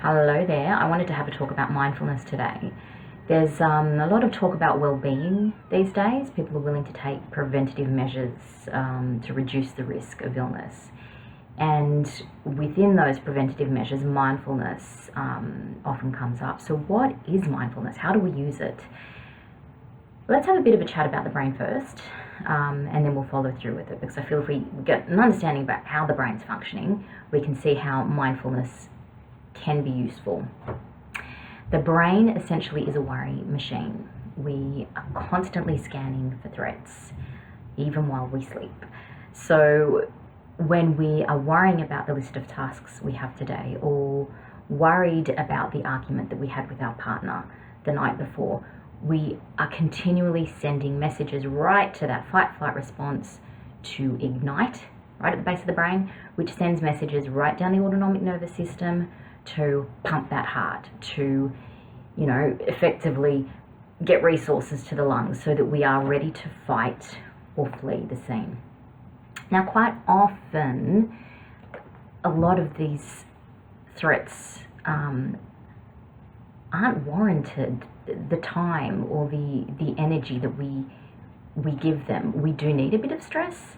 Hello there. I wanted to have a talk about mindfulness today. There's a lot of talk about well-being these days. People are willing to take preventative measures to reduce the risk of illness. And within those preventative measures, mindfulness often comes up. So what is mindfulness? How do we use it? Let's have a bit of a chat about the brain first, and then we'll follow through with it, because I feel if we get an understanding about how the brain's functioning, we can see how mindfulness can be useful. The brain essentially is a worry machine. We are constantly scanning for threats, even while we sleep. So when we are worrying about the list of tasks we have today, or worried about the argument that we had with our partner the night before, we are continually sending messages right to that fight-flight response to ignite, right at the base of the brain, which sends messages right down the autonomic nervous system to pump that heart, to, effectively get resources to the lungs so that we are ready to fight or flee the scene. Now, quite often, a lot of these threats aren't warranted. The time or the energy that we give them. We do need a bit of stress.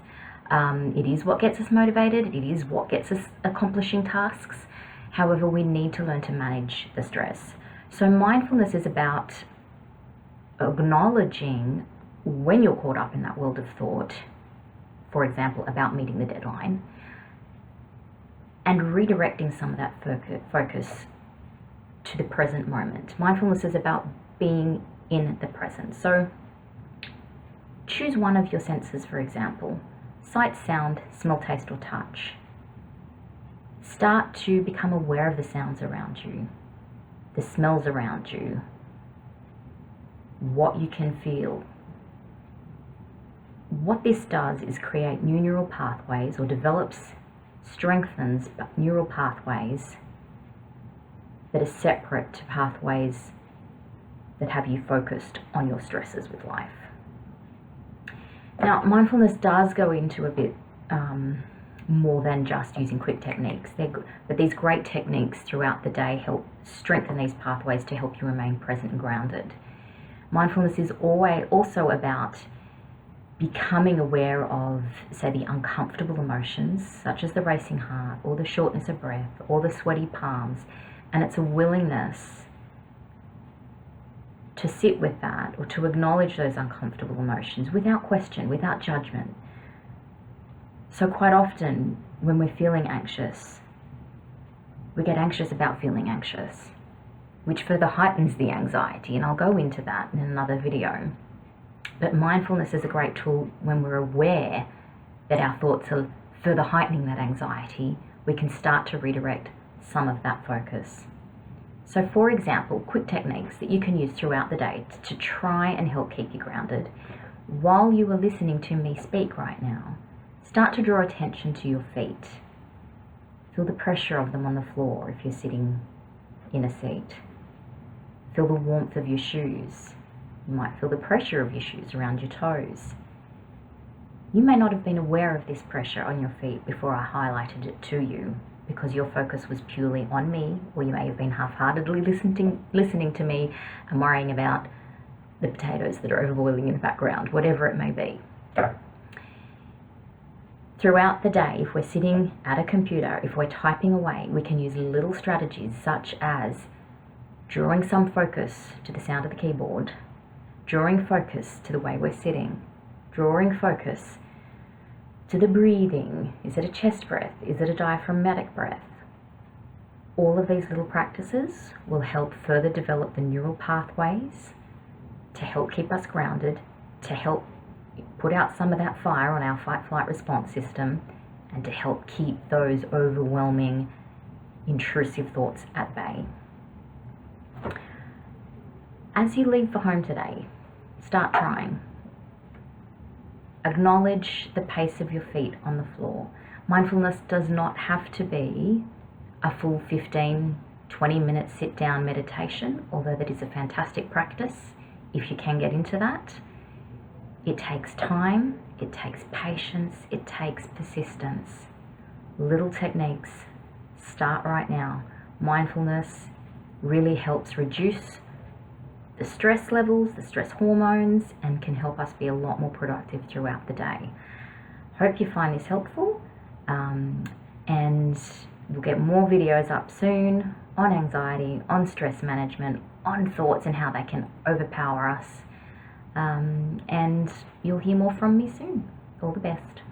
It is what gets us motivated. It is what gets us accomplishing tasks. However, we need to learn to manage the stress. So mindfulness is about acknowledging when you're caught up in that world of thought, for example, about meeting the deadline, and redirecting some of that focus to the present moment. Mindfulness is about being in the present. So choose one of your senses, for example, sight, sound, smell, taste, or touch. Start to become aware of the sounds around you, the smells around you, what you can feel. What this does is create new neural pathways, or strengthens neural pathways that are separate to pathways that have you focused on your stresses with life. Now, mindfulness does go into a bit more than just using quick techniques. But these great techniques throughout the day help strengthen these pathways to help you remain present and grounded. Mindfulness is also about becoming aware of, say, the uncomfortable emotions, such as the racing heart, or the shortness of breath, or the sweaty palms, and it's a willingness to sit with that, or to acknowledge those uncomfortable emotions without question, without judgment. So quite often when we're feeling anxious, we get anxious about feeling anxious, which further heightens the anxiety, and I'll go into that in another video. But mindfulness is a great tool when we're aware that our thoughts are further heightening that anxiety. We can start to redirect some of that focus. So for example, quick techniques that you can use throughout the day to try and help keep you grounded. While you are listening to me speak right now, start to draw attention to your feet. Feel the pressure of them on the floor if you're sitting in a seat. Feel the warmth of your shoes. You might feel the pressure of your shoes around your toes. You may not have been aware of this pressure on your feet before I highlighted it to you, because your focus was purely on me, or you may have been half-heartedly listening to me and worrying about the potatoes that are overboiling in the background, whatever it may be. Throughout the day, if we're sitting at a computer, if we're typing away, we can use little strategies such as drawing some focus to the sound of the keyboard, drawing focus to the way we're sitting, drawing focus to the breathing. Is it a chest breath? Is it a diaphragmatic breath? All of these little practices will help further develop the neural pathways to help keep us grounded, to help put out some of that fire on our fight-flight response system, and to help keep those overwhelming, intrusive thoughts at bay. As you leave for home today, start trying. Acknowledge the pace of your feet on the floor. Mindfulness does not have to be a full 15-20 minute sit-down meditation, although that is a fantastic practice if you can get into that. It takes time, it takes patience, it takes persistence. Little techniques. Start right now. Mindfulness really helps reduce the stress levels, the stress hormones, and can help us be a lot more productive throughout the day. Hope you find this helpful, and we'll get more videos up soon on anxiety, on stress management, on thoughts and how they can overpower us, and you'll hear more from me soon. All the best.